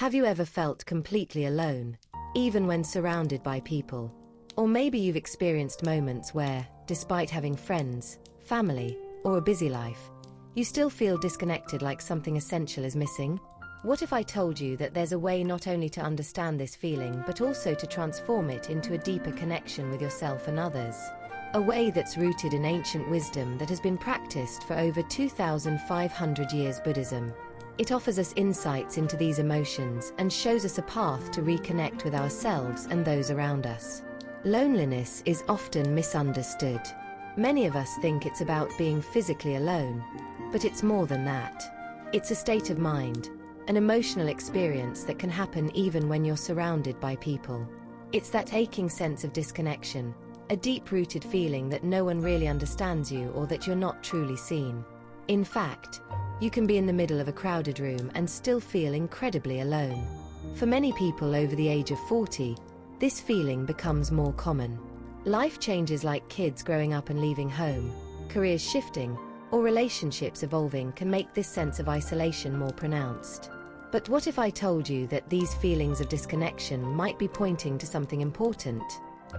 Have you ever felt completely alone, even when surrounded by people? Or maybe you've experienced moments where, despite having friends, family, or a busy life, you still feel disconnected, like something essential is missing? What if I told you that there's a way not only to understand this feeling but also to transform it into a deeper connection with yourself and others? A way that's rooted in ancient wisdom that has been practiced for over 2,500 years. Buddhism. It offers us insights into these emotions and shows us a path to reconnect with ourselves and those around us. Loneliness is often misunderstood. Many of us think it's about being physically alone, but it's more than that. It's a state of mind, an emotional experience that can happen even when you're surrounded by people. It's that aching sense of disconnection, a deep-rooted feeling that no one really understands you or that you're not truly seen. In fact, you can be in the middle of a crowded room and still feel incredibly alone. For many people over the age of 40, this feeling becomes more common. Life changes like kids growing up and leaving home, careers shifting, or relationships evolving can make this sense of isolation more pronounced. But what if I told you that these feelings of disconnection might be pointing to something important?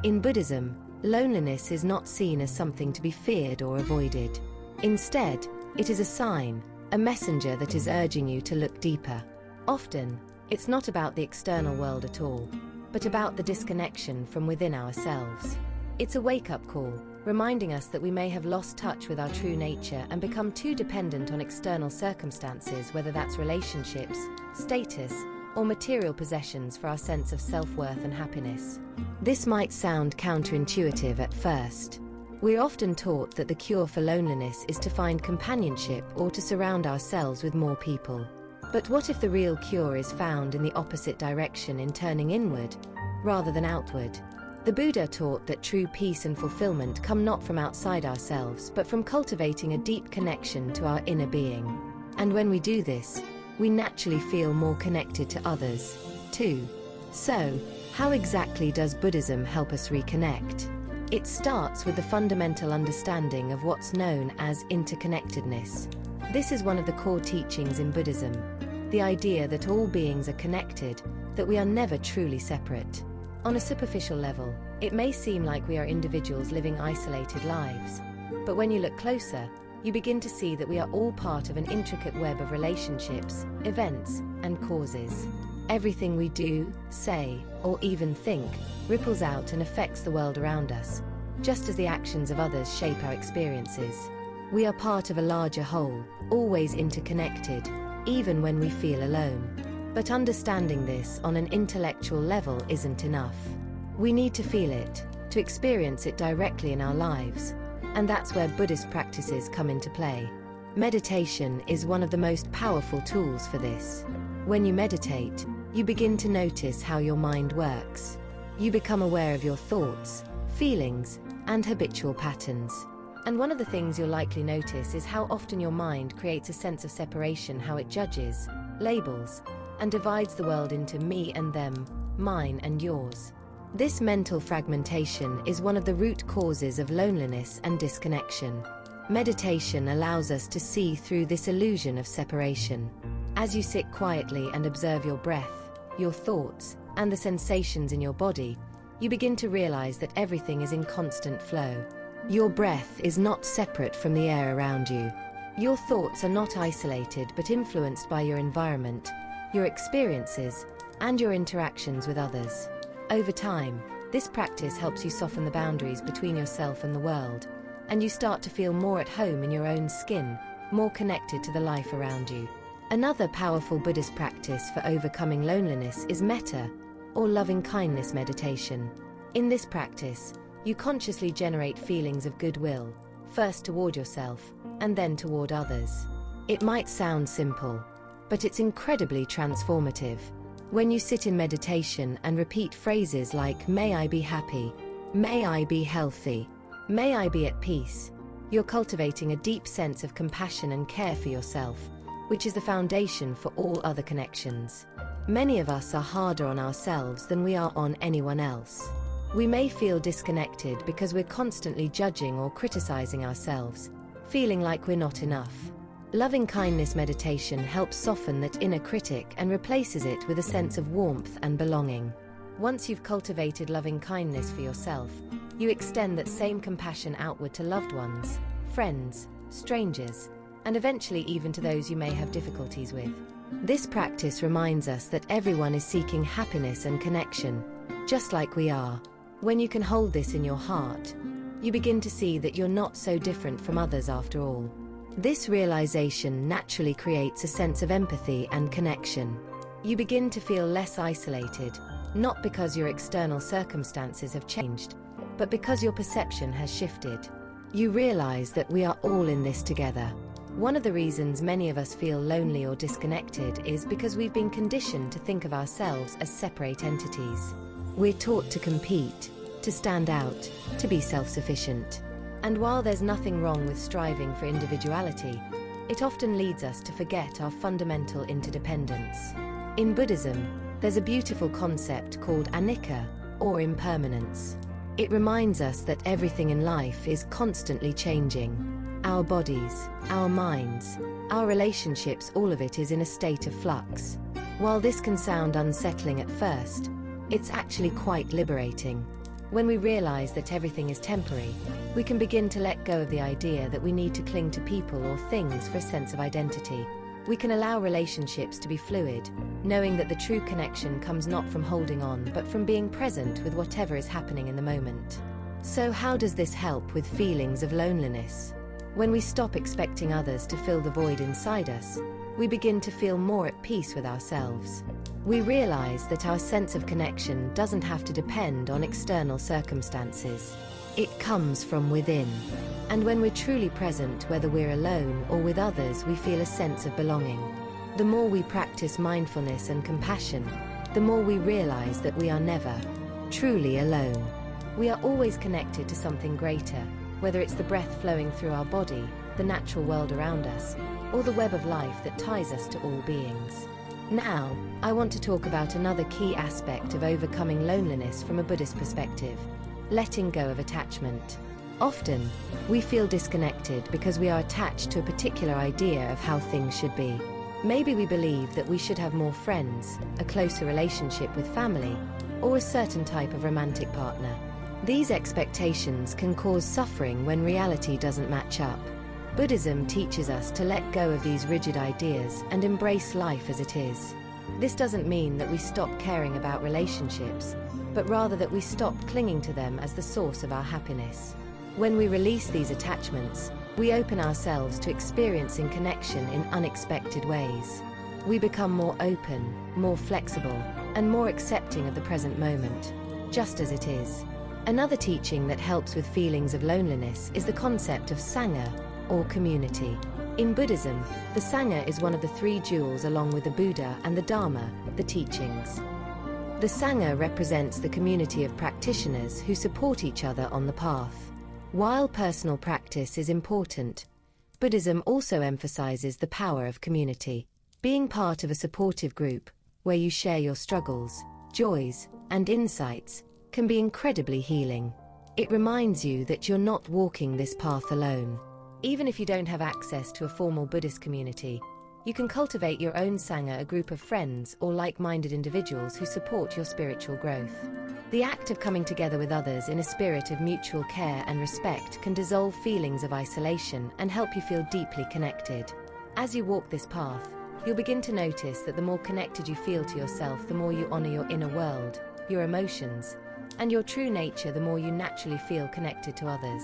In Buddhism, loneliness is not seen as something to be feared or avoided. Instead, it is a sign, a messenger that is urging you to look deeper. Often, it's not about the external world at all, but about the disconnection from within ourselves. It's a wake-up call, reminding us that we may have lost touch with our true nature and become too dependent on external circumstances, whether that's relationships, status, or material possessions for our sense of self-worth and happiness. This might sound counterintuitive at first. We're often taught that the cure for loneliness is to find companionship or to surround ourselves with more people. But what if the real cure is found in the opposite direction, in turning inward rather than outward? The Buddha taught that true peace and fulfillment come not from outside ourselves, but from cultivating a deep connection to our inner being. And when we do this, we naturally feel more connected to others, too. So, how exactly does Buddhism help us reconnect? It starts with the fundamental understanding of what's known as interconnectedness. This is one of the core teachings in Buddhism, the idea that all beings are connected, that we are never truly separate. On a superficial level, it may seem like we are individuals living isolated lives. But when you look closer, you begin to see that we are all part of an intricate web of relationships, events, and causes. Everything we do, say, or even think ripples out and affects the world around us, just as the actions of others shape our experiences. We are part of a larger whole, always interconnected, even when we feel alone. But understanding this on an intellectual level isn't enough. We need to feel it, to experience it directly in our lives. And that's where Buddhist practices come into play. Meditation is one of the most powerful tools for this. When you meditate, you begin to notice how your mind works. You become aware of your thoughts, feelings, and habitual patterns. And one of the things you'll likely notice is how often your mind creates a sense of separation, how it judges, labels, and divides the world into me and them, mine and yours. This mental fragmentation is one of the root causes of loneliness and disconnection. Meditation allows us to see through this illusion of separation. As you sit quietly and observe your breath, your thoughts, and the sensations in your body, you begin to realize that everything is in constant flow. Your breath is not separate from the air around you. Your thoughts are not isolated but influenced by your environment, your experiences, and your interactions with others. Over time, this practice helps you soften the boundaries between yourself and the world, and you start to feel more at home in your own skin, more connected to the life around you. Another powerful Buddhist practice for overcoming loneliness is metta, or loving-kindness meditation. In this practice, you consciously generate feelings of goodwill, first toward yourself, and then toward others. It might sound simple, but it's incredibly transformative. When you sit in meditation and repeat phrases like, "May I be happy," "May I be healthy," "May I be at peace," you're cultivating a deep sense of compassion and care for yourself, which is the foundation for all other connections. Many of us are harder on ourselves than we are on anyone else. We may feel disconnected because we're constantly judging or criticizing ourselves, feeling like we're not enough. Loving-kindness meditation helps soften that inner critic and replaces it with a sense of warmth and belonging. Once you've cultivated loving-kindness for yourself, you extend that same compassion outward to loved ones, friends, strangers, and eventually even to those you may have difficulties with. This practice reminds us that everyone is seeking happiness and connection, just like we are. When you can hold this in your heart, you begin to see that you're not so different from others after all. This realization naturally creates a sense of empathy and connection. You begin to feel less isolated, not because your external circumstances have changed, but because your perception has shifted. You realize that we are all in this together. One of the reasons many of us feel lonely or disconnected is because we've been conditioned to think of ourselves as separate entities. We're taught to compete, to stand out, to be self-sufficient. And while there's nothing wrong with striving for individuality, it often leads us to forget our fundamental interdependence. In Buddhism, there's a beautiful concept called anicca, or impermanence. It reminds us that everything in life is constantly changing. Our bodies, our minds, our relationships, all of it is in a state of flux. While this can sound unsettling at first, it's actually quite liberating. When we realize that everything is temporary, we can begin to let go of the idea that we need to cling to people or things for a sense of identity. We can allow relationships to be fluid, knowing that the true connection comes not from holding on but from being present with whatever is happening in the moment. So how does this help with feelings of loneliness? When we stop expecting others to fill the void inside us, we begin to feel more at peace with ourselves. We realize that our sense of connection doesn't have to depend on external circumstances. It comes from within. And when we're truly present, whether we're alone or with others, we feel a sense of belonging. The more we practice mindfulness and compassion, the more we realize that we are never truly alone. We are always connected to something greater, whether it's the breath flowing through our body, the natural world around us, or the web of life that ties us to all beings. Now, I want to talk about another key aspect of overcoming loneliness from a Buddhist perspective: letting go of attachment. Often, we feel disconnected because we are attached to a particular idea of how things should be. Maybe we believe that we should have more friends, a closer relationship with family, or a certain type of romantic partner. These expectations can cause suffering when reality doesn't match up. Buddhism teaches us to let go of these rigid ideas and embrace life as it is. This doesn't mean that we stop caring about relationships, but rather that we stop clinging to them as the source of our happiness. When we release these attachments, we open ourselves to experiencing connection in unexpected ways. We become more open, more flexible, and more accepting of the present moment, just as it is. Another teaching that helps with feelings of loneliness is the concept of Sangha, or community. In Buddhism, the Sangha is one of the three jewels along with the Buddha and the Dharma, the teachings. The Sangha represents the community of practitioners who support each other on the path. While personal practice is important, Buddhism also emphasizes the power of community. Being part of a supportive group, where you share your struggles, joys, and insights, can be incredibly healing. It reminds you that you're not walking this path alone. Even if you don't have access to a formal Buddhist community, you can cultivate your own Sangha, a group of friends or like-minded individuals who support your spiritual growth. The act of coming together with others in a spirit of mutual care and respect can dissolve feelings of isolation and help you feel deeply connected. As you walk this path, you'll begin to notice that the more connected you feel to yourself, the more you honor your inner world, your emotions, and your true nature, the more you naturally feel connected to others.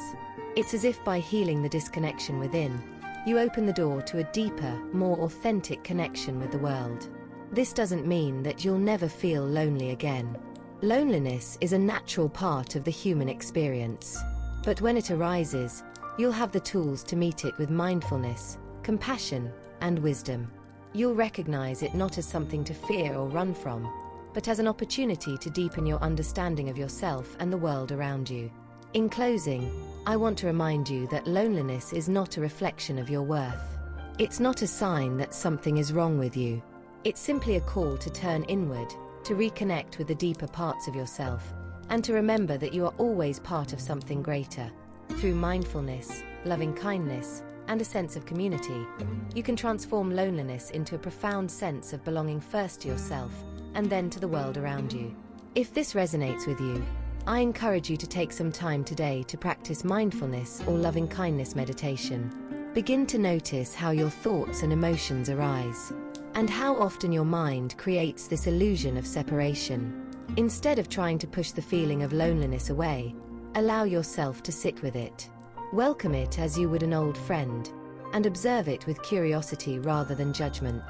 It's as if by healing the disconnection within, you open the door to a deeper, more authentic connection with the world. This doesn't mean that you'll never feel lonely again. Loneliness is a natural part of the human experience. But when it arises, you'll have the tools to meet it with mindfulness, compassion, and wisdom. You'll recognize it not as something to fear or run from, but as an opportunity to deepen your understanding of yourself and the world around you. In closing, I want to remind you that loneliness is not a reflection of your worth. It's not a sign that something is wrong with you. It's simply a call to turn inward, to reconnect with the deeper parts of yourself, and to remember that you are always part of something greater. Through mindfulness, loving kindness, and a sense of community, you can transform loneliness into a profound sense of belonging first to yourself and then to the world around you. If this resonates with you, I encourage you to take some time today to practice mindfulness or loving-kindness meditation. Begin to notice how your thoughts and emotions arise, and how often your mind creates this illusion of separation. Instead of trying to push the feeling of loneliness away, allow yourself to sit with it. Welcome it as you would an old friend, and observe it with curiosity rather than judgment.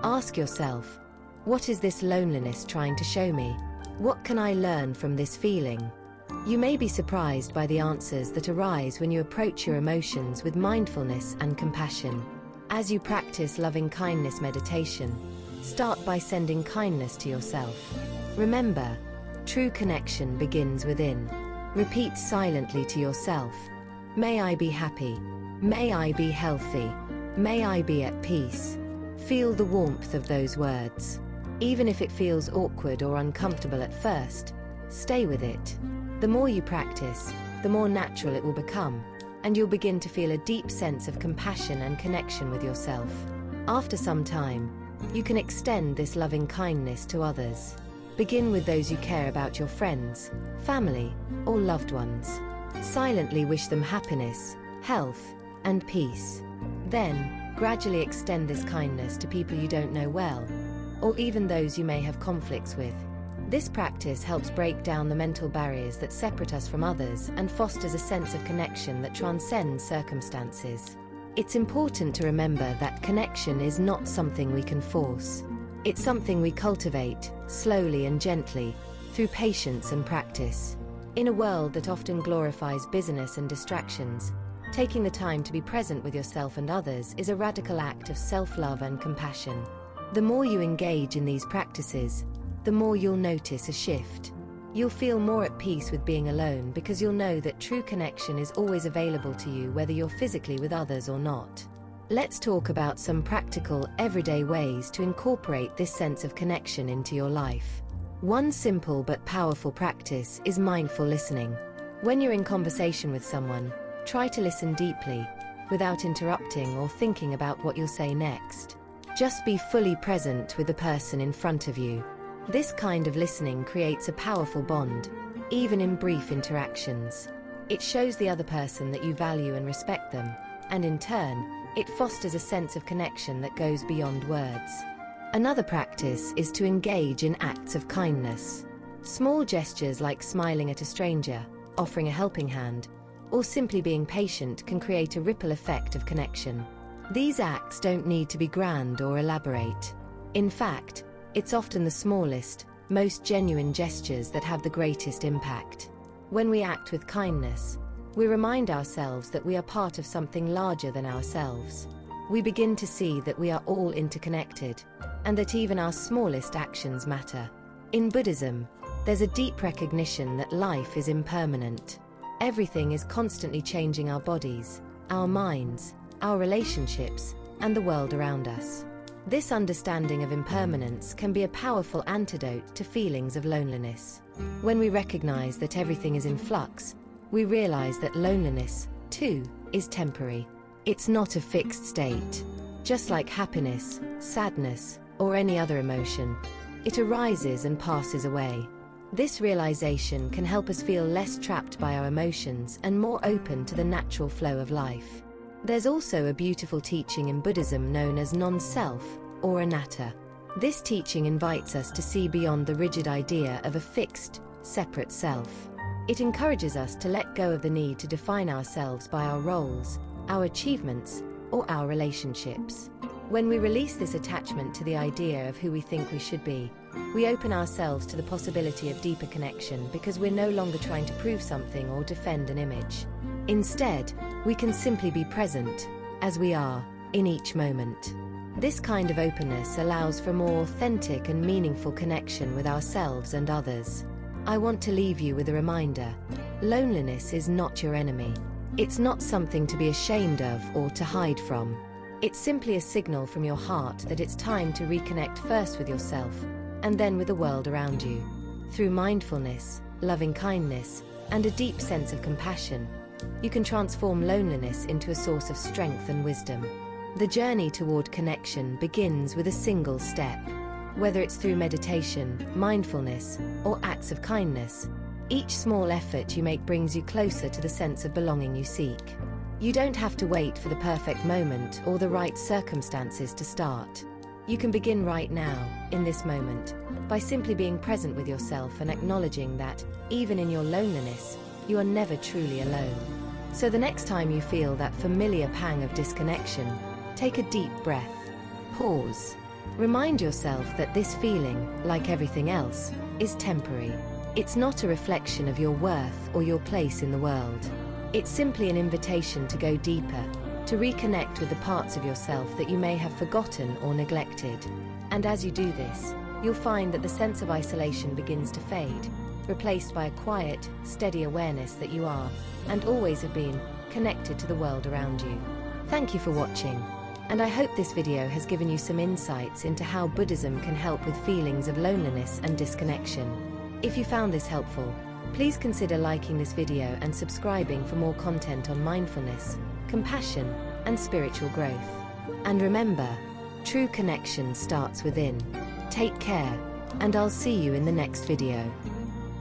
Ask yourself, what is this loneliness trying to show me? What can I learn from this feeling? You may be surprised by the answers that arise when you approach your emotions with mindfulness and compassion. As you practice loving-kindness meditation, start by sending kindness to yourself. Remember, true connection begins within. Repeat silently to yourself, may I be happy, may I be healthy, may I be at peace. Feel the warmth of those words. Even if it feels awkward or uncomfortable at first, stay with it. The more you practice, the more natural it will become, and you'll begin to feel a deep sense of compassion and connection with yourself. After some time, you can extend this loving kindness to others. Begin with those you care about, your friends, family, or loved ones. Silently wish them happiness, health, and peace. Then, gradually extend this kindness to people you don't know well, or even those you may have conflicts with. This practice helps break down the mental barriers that separate us from others and fosters a sense of connection that transcends circumstances. It's important to remember that connection is not something we can force. It's something we cultivate, slowly and gently, through patience and practice. In a world that often glorifies busyness and distractions, taking the time to be present with yourself and others is a radical act of self-love and compassion. The more you engage in these practices, the more you'll notice a shift. You'll feel more at peace with being alone because you'll know that true connection is always available to you whether you're physically with others or not. Let's talk about some practical, everyday ways to incorporate this sense of connection into your life. One simple but powerful practice is mindful listening. When you're in conversation with someone, try to listen deeply, without interrupting or thinking about what you'll say next. Just be fully present with the person in front of you. This kind of listening creates a powerful bond, even in brief interactions. It shows the other person that you value and respect them, and in turn, it fosters a sense of connection that goes beyond words. Another practice is to engage in acts of kindness. Small gestures like smiling at a stranger, offering a helping hand, or simply being patient can create a ripple effect of connection. These acts don't need to be grand or elaborate. In fact, it's often the smallest, most genuine gestures that have the greatest impact. When we act with kindness, we remind ourselves that we are part of something larger than ourselves. We begin to see that we are all interconnected, and that even our smallest actions matter. In Buddhism, there's a deep recognition that life is impermanent. Everything is constantly changing: our bodies, our minds, our relationships, and the world around us. This understanding of impermanence can be a powerful antidote to feelings of loneliness. When we recognize that everything is in flux, we realize that loneliness, too, is temporary. It's not a fixed state. Just like happiness, sadness, or any other emotion, it arises and passes away. This realization can help us feel less trapped by our emotions and more open to the natural flow of life. There's also a beautiful teaching in Buddhism known as non-self, or anatta. This teaching invites us to see beyond the rigid idea of a fixed, separate self. It encourages us to let go of the need to define ourselves by our roles, our achievements, or our relationships. When we release this attachment to the idea of who we think we should be, we open ourselves to the possibility of deeper connection because we're no longer trying to prove something or defend an image. Instead, we can simply be present, as we are, in each moment. This kind of openness allows for more authentic and meaningful connection with ourselves and others. I want to leave you with a reminder: loneliness is not your enemy. It's not something to be ashamed of or to hide from. It's simply a signal from your heart that it's time to reconnect first with yourself, and then with the world around you. Through mindfulness, loving kindness, and a deep sense of compassion, you can transform loneliness into a source of strength and wisdom. The journey toward connection begins with a single step. Whether it's through meditation, mindfulness, or acts of kindness, each small effort you make brings you closer to the sense of belonging you seek. You don't have to wait for the perfect moment or the right circumstances to start. You can begin right now, in this moment, by simply being present with yourself and acknowledging that, even in your loneliness, you are never truly alone. So the next time you feel that familiar pang of disconnection, take a deep breath. Pause. Remind yourself that this feeling, like everything else, is temporary. It's not a reflection of your worth or your place in the world. It's simply an invitation to go deeper, to reconnect with the parts of yourself that you may have forgotten or neglected. And as you do this, you'll find that the sense of isolation begins to fade, replaced by a quiet, steady awareness that you are, and always have been, connected to the world around you. Thank you for watching, and I hope this video has given you some insights into how Buddhism can help with feelings of loneliness and disconnection. If you found this helpful, please consider liking this video and subscribing for more content on mindfulness, compassion, and spiritual growth. And remember, true connection starts within. Take care, and I'll see you in the next video.